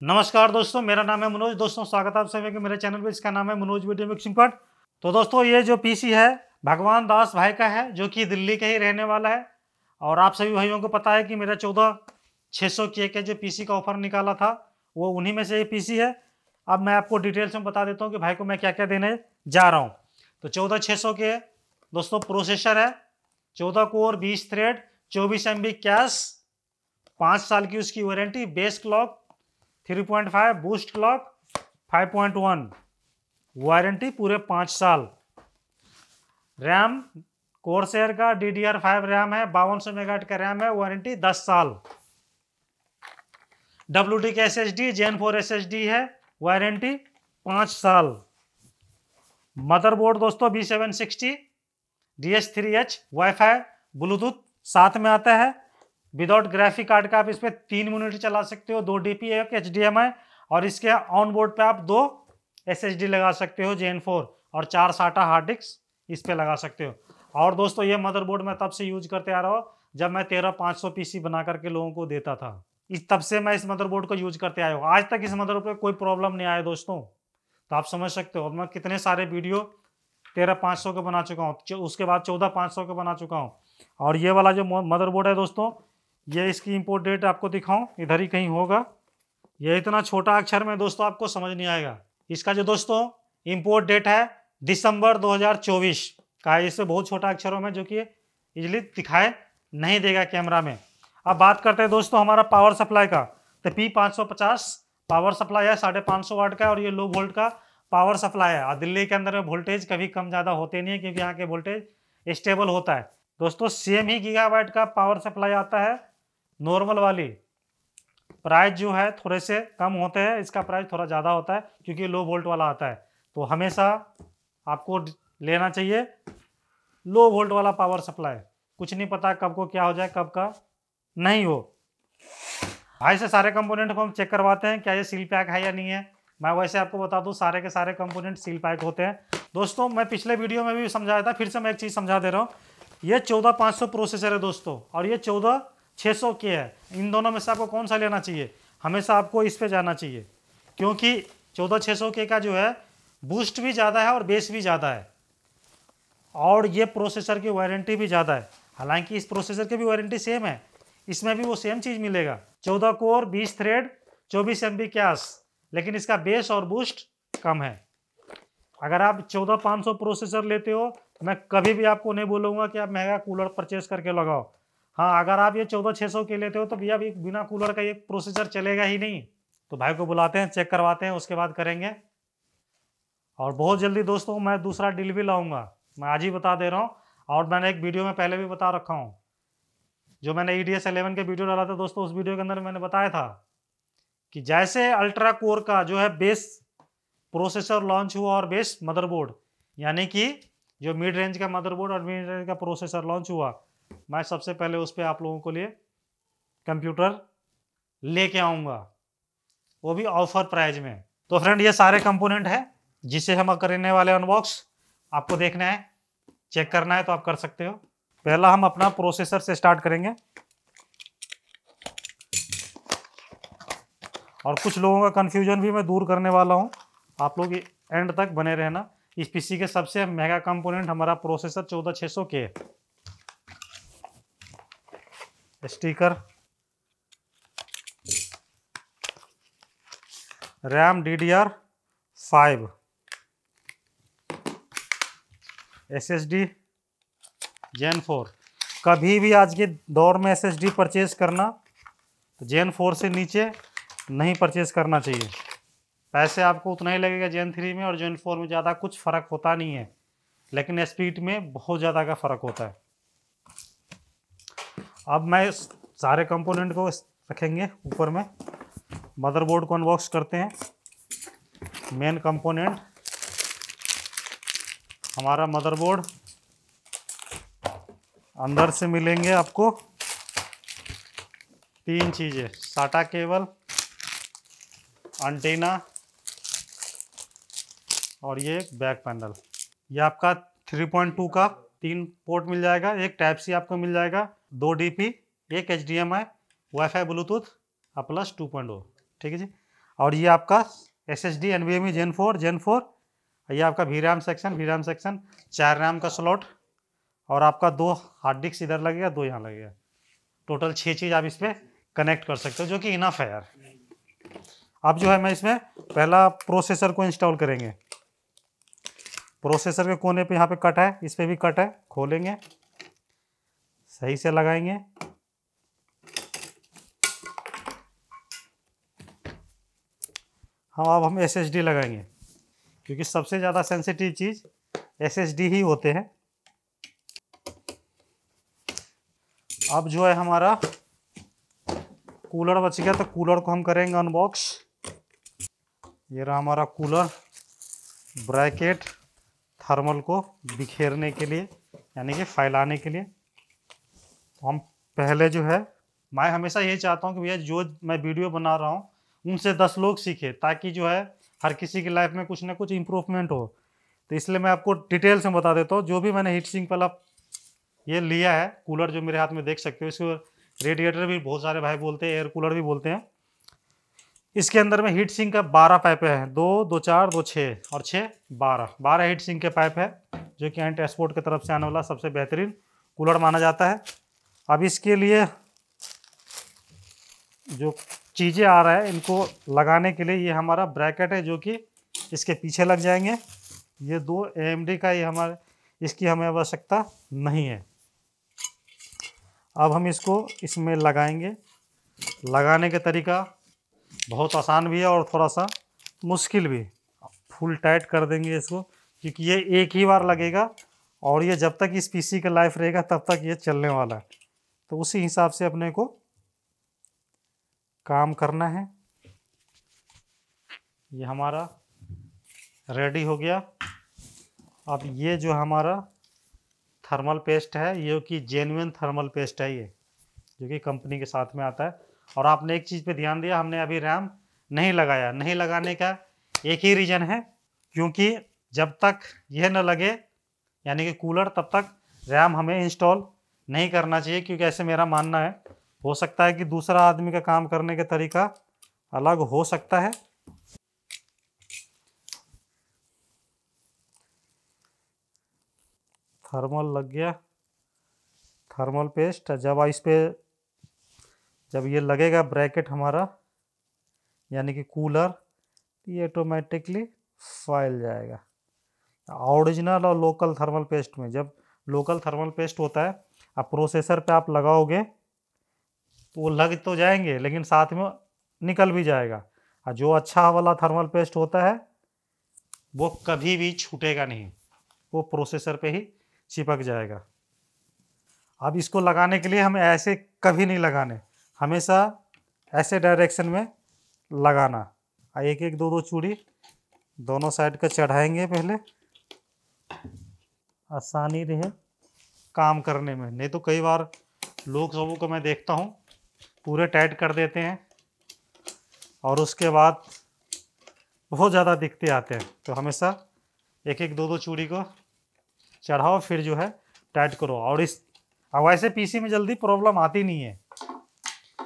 नमस्कार दोस्तों, मेरा नाम है मनोज। दोस्तों स्वागत है आप सभी का मेरे चैनल पे। इसका नाम है मनोज वीडियो मिक्सिंग पॉट। तो दोस्तों ये जो पीसी है भगवान दास भाई का है, जो कि दिल्ली का ही रहने वाला है। और आप सभी भाइयों को पता है कि मेरा 14600 के जो पीसी का ऑफर निकाला था वो उन्हीं में से ये पीसी है। अब मैं आपको डिटेल्स में बता देता हूँ कि भाई को मैं क्या क्या देने जा रहा हूँ। तो 14600 के दोस्तों प्रोसेसर है, 14 कोर 20 थ्रेड 24 MB कैश, 5 साल की उसकी warranty, base clock 3.5, boost clock 5.1, warranty पूरे 5 साल। रैम कोरसेयर का DDR5 रैम है, 5200 मेगाहर्ट्ज का रैम है, वारंटी 10 साल। WD का SSD Gen 4 SSD है, वारंटी 5 साल। मदरबोर्ड दोस्तों B760 DS3H वाईफाई ब्लूटूथ साथ में आता है। विदाउट ग्राफिक कार्ड का आप इस पर 3 यूनिट चला सकते हो, 2 DP, 1 HDMI, और इसके ऑन बोर्ड पे आप 2 SSD लगा सकते हो Gen 4 और 4 SATA हार्ड डिस्क इस पे लगा सकते हो। और दोस्तों ये मदरबोर्ड मैं तब से यूज करते आ रहा हूँ जब मैं 13500 PC बना करके लोगों को देता था। तब से मैं इस मदरबोर्ड को यूज करते आया हूँ। आज तक इस मदरबोर्ड पे कोई प्रॉब्लम नहीं आया दोस्तों। तो आप समझ सकते हो मैं कितने सारे वीडियो 13500 के बना चुका हूँ, उसके बाद 14500 के बना चुका हूँ। और ये वाला जो मदरबोर्ड है दोस्तों, ये इसकी इंपोर्ट डेट आपको दिखाऊं, इधर ही कहीं होगा। ये इतना छोटा अक्षर में दोस्तों आपको समझ नहीं आएगा। इसका जो दोस्तों इंपोर्ट डेट है दिसंबर 2024 का है। इससे बहुत छोटा अक्षरों में, जो कि इजीली दिखाए नहीं देगा कैमरा में। अब बात करते हैं दोस्तों हमारा पावर सप्लाई का। तो P550 पावर सप्लाई है, 550 वाट का, और ये लो वोल्ट का पावर सप्लाई है। और दिल्ली के अंदर में वोल्टेज कभी कम ज़्यादा होते नहीं है, क्योंकि यहाँ के वोल्टेज स्टेबल होता है। दोस्तों सेम ही गीगावाट का पावर सप्लाई आता है। नॉर्मल वाली प्राइस जो है थोड़े से कम होते हैं, इसका प्राइस थोड़ा ज़्यादा होता है क्योंकि लो वोल्ट वाला आता है। तो हमेशा आपको लेना चाहिए लो वोल्ट वाला पावर सप्लाई। कुछ नहीं पता कब को क्या हो जाए, कब का नहीं हो। भाई से सारे कंपोनेंट को हम चेक करवाते हैं क्या ये सील पैक है या नहीं है। मैं वैसे आपको बता दूं सारे के सारे कंपोनेंट सील पैक होते हैं। दोस्तों मैं पिछले वीडियो में भी समझाया था, फिर से मैं एक चीज़ समझा दे रहा हूँ। ये 14500 प्रोसेसर है दोस्तों, और ये 14600 के है। इन दोनों में से आपको कौन सा लेना चाहिए? हमेशा आपको इस पे जाना चाहिए, क्योंकि 14600 के का जो है बूस्ट भी ज़्यादा है और बेस भी ज़्यादा है, और ये प्रोसेसर की वारंटी भी ज़्यादा है। हालांकि इस प्रोसेसर की भी वारंटी सेम है, इसमें भी वो सेम चीज़ मिलेगा, 14 कोर 20 थ्रेड 24 MB कैश, लेकिन इसका बेस और बूस्ट कम है। अगर आप 14500 प्रोसेसर लेते हो तो मैं कभी भी आपको नहीं बोलूँगा कि आप महंगा कूलर परचेस करके लगाओ। हाँ, अगर आप ये 14600 के लेते हो तो भैया बिना कूलर का ये प्रोसेसर चलेगा ही नहीं। तो भाई को बुलाते हैं, चेक करवाते हैं, उसके बाद करेंगे। और बहुत जल्दी दोस्तों मैं दूसरा डील भी लाऊंगा, मैं आज ही बता दे रहा हूँ। और मैंने एक वीडियो में पहले भी बता रखा हूँ, जो मैंने EDS 11 के वीडियो डाला था दोस्तों, उस वीडियो के अंदर मैंने बताया था कि जैसे अल्ट्रा कोर का जो है बेस प्रोसेसर लॉन्च हुआ और बेस मदरबोर्ड, यानी कि जो मिड रेंज का मदरबोर्ड और मिड रेंज का प्रोसेसर लॉन्च हुआ, मैं सबसे पहले उस पर आप लोगों के लिए कंप्यूटर लेके आऊँगा, वो भी ऑफर प्राइस में। तो फ्रेंड ये सारे कंपोनेंट है जिसे हम करने वाले अनबॉक्स। आपको देखना है, चेक करना है तो आप कर सकते हो। पहला हम अपना प्रोसेसर से स्टार्ट करेंगे, और कुछ लोगों का कंफ्यूजन भी मैं दूर करने वाला हूं। आप लोग एंड तक बने रहना। इस पीसी के सबसे महंगा कंपोनेंट हमारा प्रोसेसर 14600 के। Sticker, RAM DDR5, SSD Gen 4। कभी भी आज के दौर में SSD परचेज करना तो Gen 4 से नीचे नहीं परचेज करना चाहिए। पैसे आपको उतना ही लगेगा Gen 3 में, और Gen 4 में ज़्यादा कुछ फ़र्क होता नहीं है, लेकिन स्पीड में बहुत ज़्यादा का फ़र्क होता है। अब मैं सारे कंपोनेंट को रखेंगे ऊपर में। मदरबोर्ड को अनबॉक्स करते हैं। मेन कंपोनेंट हमारा मदरबोर्ड, अंदर से मिलेंगे आपको 3 चीज़ें, SATA केबल, एंटीना, और ये एक बैक पैनल। ये आपका 3.2 का 3 पोर्ट मिल जाएगा, एक टाइप सी आपको मिल जाएगा, 2 DP, एक HDMI, वाईफाई ब्लूटूथ प्लस 2.0। ठीक है जी। और ये आपका SSD NVMe Gen 4, ये आपका VRAM सेक्शन, 4 रैम का स्लॉट, और आपका 2 हार्ड डिस्क इधर लगेगा, 2 यहाँ लगेगा। टोटल 6 चीज़ आप इस पर कनेक्ट कर सकते हो, जो कि इनफ है यार। अब जो है मैं इसमें पहला प्रोसेसर को इंस्टॉल करेंगे। प्रोसेसर के कोने पे यहाँ पे कट है, इस पे भी कट है, खोलेंगे, सही से लगाएंगे। अब हम SSD लगाएंगे, क्योंकि सबसे ज़्यादा सेंसिटिव चीज़ SSD ही होते हैं। अब जो है हमारा कूलर बच गया, तो कूलर को हम करेंगे अनबॉक्स। ये रहा हमारा कूलर, ब्रैकेट थर्मल को बिखेरने के लिए, यानी कि फैलाने के लिए। तो हम पहले जो है, मैं हमेशा यही चाहता हूँ कि भैया जो मैं वीडियो बना रहा हूँ उनसे 10 लोग सीखे, ताकि जो है हर किसी की लाइफ में कुछ ना कुछ इम्प्रूवमेंट हो। तो इसलिए मैं आपको डिटेल से बता देता हूँ। जो भी मैंने हीट सिंक वाला ये लिया है कूलर, जो मेरे हाथ में देख सकते हो, इसको रेडिएटर भी बहुत सारे भाई बोलते हैं, एयर कूलर भी बोलते हैं। इसके अंदर में हीट सिंक का 12 पाइप है, 2 2 4 2 6 और 6 12 हीट सिंक के पाइप है, जो कि एंटी एक्सपोर्ट की तरफ से आने वाला सबसे बेहतरीन कूलर माना जाता है। अब इसके लिए जो चीज़ें आ रहा है इनको लगाने के लिए, ये हमारा ब्रैकेट है जो कि इसके पीछे लग जाएंगे। ये 2 AMD का, ये हमारे इसकी हमें आवश्यकता नहीं है। अब हम इसको इसमें लगाएंगे। लगाने का तरीका बहुत आसान भी है और थोड़ा सा मुश्किल भी। फुल टाइट कर देंगे इसको, क्योंकि ये एक ही बार लगेगा और ये जब तक इस PC का लाइफ रहेगा तब तक ये चलने वाला है। तो उसी हिसाब से अपने को काम करना है। ये हमारा रेडी हो गया। अब ये जो हमारा थर्मल पेस्ट है, ये कि जेन्युइन थर्मल पेस्ट है, ये जो कि कंपनी के साथ में आता है। और आपने एक चीज़ पे ध्यान दिया, हमने अभी रैम नहीं लगाया। नहीं लगाने का एक ही रीज़न है, क्योंकि जब तक यह न लगे यानी कि कूलर, तब तक रैम हमें इंस्टॉल नहीं करना चाहिए। क्योंकि ऐसे मेरा मानना है, हो सकता है कि दूसरा आदमी का काम करने का तरीका अलग हो सकता है। थर्मल लग गया, थर्मल पेस्ट। जब ये लगेगा ब्रैकेट हमारा यानी कि कूलर, ये ऑटोमेटिकली फैल जाएगा। ओरिजिनल और लोकल थर्मल पेस्ट में, जब लोकल थर्मल पेस्ट होता है, अब प्रोसेसर पे आप लगाओगे तो वो लग तो जाएंगे, लेकिन साथ में निकल भी जाएगा। और जो अच्छा वाला थर्मल पेस्ट होता है वो कभी भी छूटेगा नहीं, वो प्रोसेसर पे ही चिपक जाएगा। अब इसको लगाने के लिए हमें ऐसे कभी नहीं लगाने, हमेशा ऐसे डायरेक्शन में लगाना। एक एक 2 2 चूड़ी दोनों साइड का चढ़ाएंगे पहले, आसानी रहे काम करने में। नहीं तो कई बार लोग सबों को मैं देखता हूँ पूरे टाइट कर देते हैं और उसके बाद बहुत ज़्यादा दिक्कतें आते हैं। तो हमेशा एक एक 2 2 चूड़ी को चढ़ाओ, फिर जो है टाइट करो। और वैसे PC में जल्दी प्रॉब्लम आती नहीं है।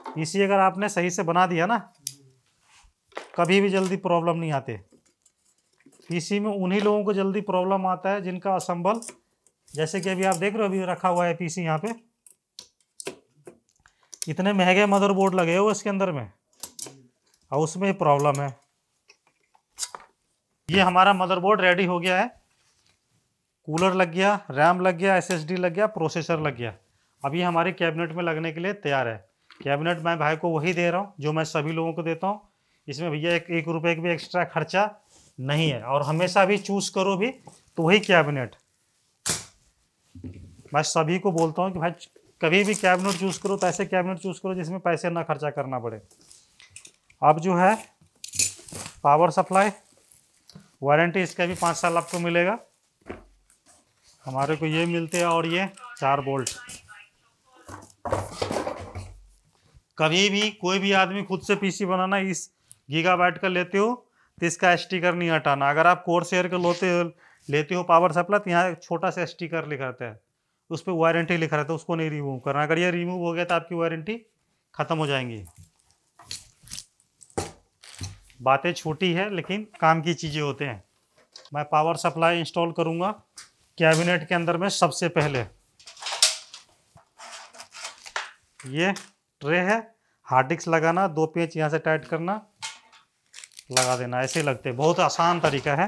PC अगर आपने सही से बना दिया ना, कभी भी जल्दी प्रॉब्लम नहीं आते। PC में उन्हीं लोगों को जल्दी प्रॉब्लम आता है जिनका असंबल, जैसे कि अभी आप देख रहे हो, अभी रखा हुआ है PC यहाँ पे, इतने महंगे मदरबोर्ड लगे हो इसके अंदर में, और उसमें प्रॉब्लम है। ये हमारा मदरबोर्ड रेडी हो गया है। कूलर लग गया, रैम लग गया, SSD लग गया, प्रोसेसर लग गया। अब ये हमारे कैबिनेट में लगने के लिए तैयार है। कैबिनेट मैं भाई को वही दे रहा हूँ जो मैं सभी लोगों को देता हूँ। इसमें भैया एक रुपये का भी एक्स्ट्रा खर्चा नहीं है। और हमेशा भी चूज करो भी तो वही कैबिनेट, मैं सभी को बोलता हूँ कि भाई कभी भी कैबिनेट चूज करो तो ऐसे कैबिनेट चूज करो जिसमें पैसे ना खर्चा करना पड़े। अब जो है पावर सप्लाई, वारंटी इसका भी 5 साल आपको मिलेगा। हमारे को ये मिलते हैं, और ये 4 बोल्ट। कभी भी कोई भी आदमी खुद से PC बनाना इस गीगाबाइट का लेते हो तो इसका स्टिकर नहीं हटाना। अगर आप कोर्सेयर का लेते हो पावर सप्लाई, तो यहाँ छोटा सा स्टिकर लिखा रहता है, उस पर वारंटी लिखा रहता है, उसको नहीं रिमूव करना। अगर ये रिमूव हो गया तो आपकी वारंटी ख़त्म हो जाएंगी। बातें छोटी है लेकिन काम की चीज़ें होते हैं। मैं पावर सप्लाई इंस्टॉल करूँगा कैबिनेट के अंदर में। सबसे पहले ये ट्रे है, हार्ड डिस्क लगाना, 2 पेंच यहाँ से टाइट करना, लगा देना, ऐसे ही लगते। बहुत आसान तरीका है।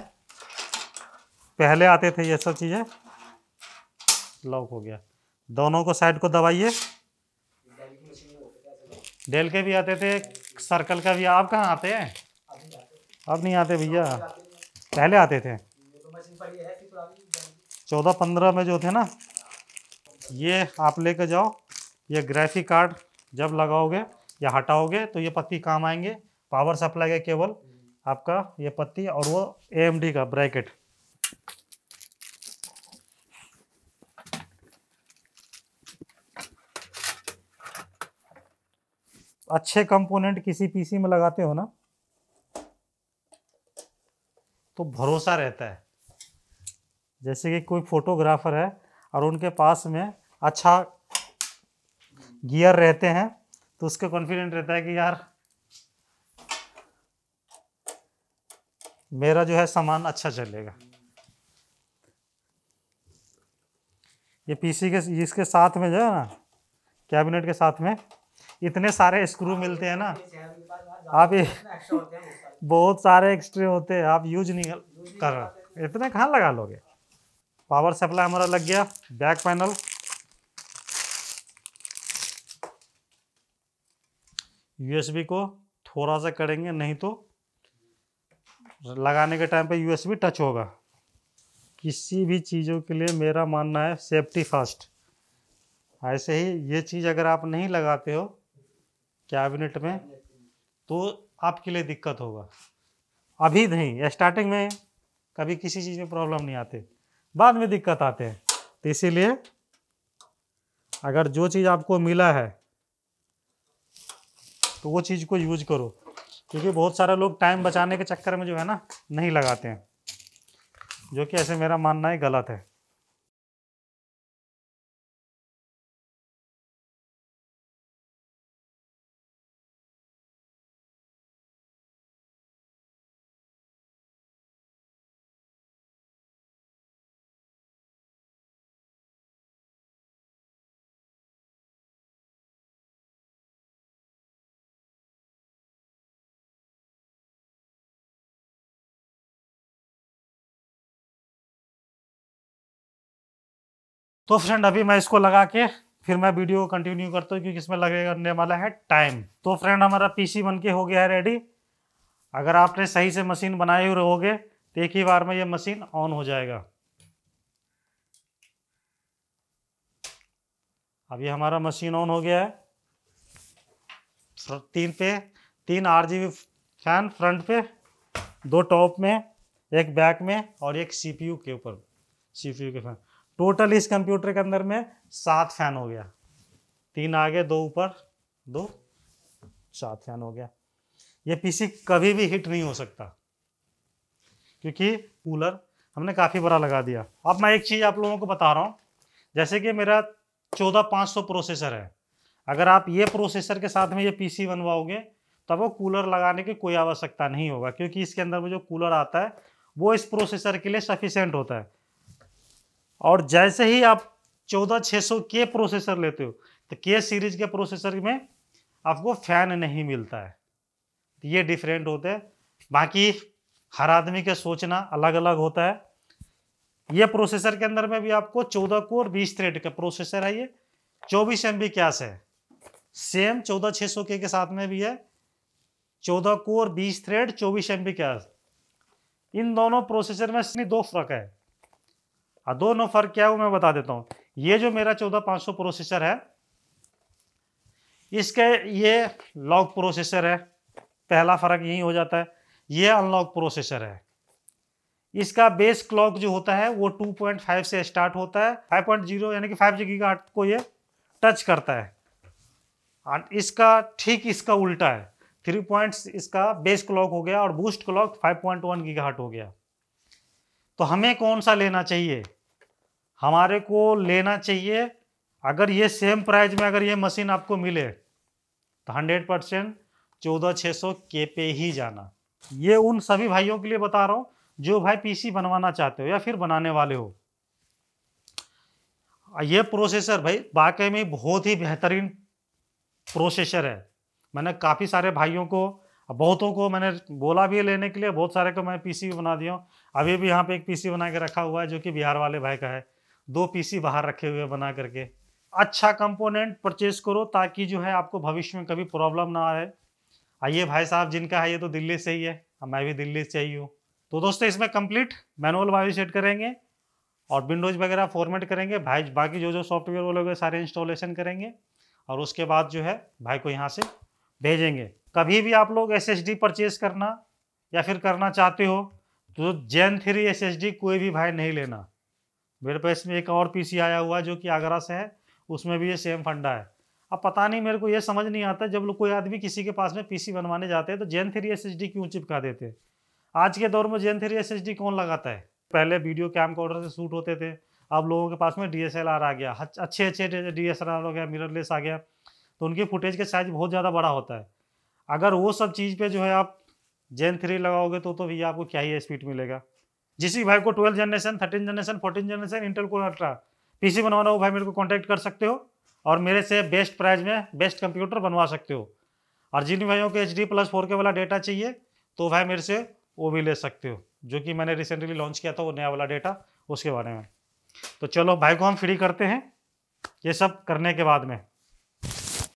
पहले आते थे ये सब चीज़ें। लॉक हो गया। दोनों को साइड को दबाइए। डेल के भी आते थे, सर्कल का भी। आप कहाँ आते हैं? अब नहीं आते भैया, पहले आते थे। 14-15 में जो थे ना, ये आप लेकर जाओ। ये ग्राफिक कार्ड जब लगाओगे या हटाओगे तो ये पत्ती काम आएंगे। पावर सप्लाई का केबल आपका, ये पत्ती, और वो AMD का ब्रैकेट। अच्छे कंपोनेंट किसी पीसी में लगाते हो ना तो भरोसा रहता है। जैसे कि कोई फोटोग्राफर है और उनके पास में अच्छा गियर रहते हैं तो उसके कॉन्फिडेंट रहता है कि यार मेरा जो है सामान अच्छा चलेगा। ये पीसी के इसके साथ में जो है ना, कैबिनेट के साथ में इतने सारे स्क्रू मिलते हैं ना, आप ये बहुत सारे एक्स्ट्रा होते हैं, आप यूज नहीं कर रहे, इतने कहाँ लगा लोगे। पावर सप्लाई हमारा लग गया। बैक पैनल, USB को थोड़ा सा करेंगे, नहीं तो लगाने के टाइम पे USB टच होगा। किसी भी चीज़ों के लिए मेरा मानना है सेफ्टी फर्स्ट। ऐसे ही ये चीज़ अगर आप नहीं लगाते हो कैबिनेट में तो आपके लिए दिक्कत होगा। अभी नहीं, स्टार्टिंग में कभी किसी चीज़ में प्रॉब्लम नहीं आते, बाद में दिक्कत आते हैं। तो इसीलिए अगर जो चीज़ आपको मिला है तो वो चीज़ को यूज करो, क्योंकि बहुत सारे लोग टाइम बचाने के चक्कर में जो है ना नहीं लगाते हैं, जो कि ऐसे मेरा मानना है गलत है। तो फ्रेंड अभी मैं इसको लगा के फिर मैं वीडियो को कंटिन्यू करता हूँ, क्योंकि इसमें लगने वाला है टाइम। तो फ्रेंड हमारा पीसी बनके हो गया है रेडी। अगर आपने सही से मशीन बनाए हुए रहोगे तो एक ही बार में ये मशीन ऑन हो जाएगा। अभी हमारा मशीन ऑन हो गया है। 3 RGB फैन फ्रंट पे, 2 टॉप में, एक बैक में और एक CPU के ऊपर, CPU के फैन। टोटल इस कंप्यूटर के अंदर में 7 फैन हो गया। 3 आगे, 2 ऊपर, 2, 7 फैन हो गया। ये पीसी कभी भी हिट नहीं हो सकता, क्योंकि कूलर हमने काफ़ी बड़ा लगा दिया। अब मैं एक चीज़ आप लोगों को बता रहा हूँ, जैसे कि मेरा 14500 प्रोसेसर है। अगर आप ये प्रोसेसर के साथ में ये पीसी बनवाओगे तब वो कूलर लगाने की कोई आवश्यकता नहीं होगा, क्योंकि इसके अंदर में जो कूलर आता है वो इस प्रोसेसर के लिए सफिशिएंट होता है। और जैसे ही आप 14600 के प्रोसेसर लेते हो तो के सीरीज के प्रोसेसर में आपको फैन नहीं मिलता है। तो ये डिफरेंट होते हैं। बाकी हर आदमी का सोचना अलग अलग होता है। ये प्रोसेसर के अंदर में भी आपको 14 कोर 20 थ्रेड का प्रोसेसर है। ये 24 MB कैश है। सेम 14600 के साथ में भी है 14 कोर 20 थ्रेड 24 MB कैश। इन दोनों प्रोसेसर में सिर्फ 2 फर्क है। दोनों फर्क क्या है वो मैं बता देता हूँ। ये जो मेरा 14500 प्रोसेसर है, इसके ये लॉक प्रोसेसर है, पहला फर्क यही हो जाता है। ये अनलॉक प्रोसेसर है। इसका बेस क्लॉक जो होता है वो 2.5 से स्टार्ट होता है, 5.0 यानी कि 5 गीगाहर्ट्ज को ये टच करता है। और इसका ठीक इसका उल्टा है, 3 पॉइंट्स इसका बेस क्लॉक हो गया और बूस्ट क्लॉक 5.1 गीगाहर्ट्ज हो गया। तो हमें कौन सा लेना चाहिए? हमारे को लेना चाहिए, अगर ये सेम प्राइस में अगर ये मशीन आपको मिले तो 100% 14600 के पे ही जाना। ये उन सभी भाइयों के लिए बता रहा हूँ जो भाई पीसी बनवाना चाहते हो या फिर बनाने वाले हो। ये प्रोसेसर भाई वाकई में बहुत ही बेहतरीन प्रोसेसर है। मैंने काफ़ी सारे भाइयों को, बहुतों को मैंने बोला भी है लेने के लिए, बहुत सारे को मैं पीसी भी बना दिया हूँ। अभी भी यहाँ पे एक पीसी बना के रखा हुआ है जो कि बिहार वाले भाई का है। 2 पीसी बाहर रखे हुए बना करके। अच्छा कंपोनेंट परचेज करो ताकि जो है आपको भविष्य में कभी प्रॉब्लम ना आए। ये भाई साहब जिनका है ये तो दिल्ली से ही है, मैं भी दिल्ली से ही हूँ। तो दोस्तों इसमें कंप्लीट मैनुअल बायो सेट करेंगे और विंडोज़ वगैरह फॉर्मेट करेंगे भाई, बाकी जो जो सॉफ्टवेयर वो लोग सारे इंस्टॉलेशन करेंगे और उसके बाद जो है भाई को यहाँ से भेजेंगे। कभी भी आप लोग SSD परचेज करना या फिर करना चाहते हो तो Gen 3 SSD कोई भी भाई नहीं लेना। मेरे पास में एक और पीसी आया हुआ है जो कि आगरा से है, उसमें भी ये सेम फंडा है। अब पता नहीं, मेरे को ये समझ नहीं आता जब लोग कोई आदमी किसी के पास में पीसी बनवाने जाते हैं तो Gen 3 SSD क्यों चिपका देते हैं। आज के दौर में Gen 3 SSD कौन लगाता है। पहले वीडियो कैमकॉर्डर से शूट होते थे, अब लोगों के पास में DSLR आ गया, अच्छे DSLR हो गया, मिररलेस आ गया, तो उनकी फुटेज का साइज बहुत ज़्यादा बड़ा होता है। अगर वो सब चीज़ पे जो है आप Gen 3 लगाओगे तो भैया आपको क्या ही स्पीड मिलेगा। जिस भी भाई को 12 generation, 13 generation, 14 generation Intel core ultra PC बनवाना हो भाई मेरे को कॉन्टैक्ट कर सकते हो और मेरे से बेस्ट प्राइस में बेस्ट कंप्यूटर बनवा सकते हो। और जिन भाइयों को HD+4K वाला डेटा चाहिए तो भाई मेरे से वो भी ले सकते हो, जो कि मैंने रिसेंटली लॉन्च किया था वो नया वाला डेटा, उसके बारे में। तो चलो भाई को हम फ्री करते हैं ये सब करने के बाद में।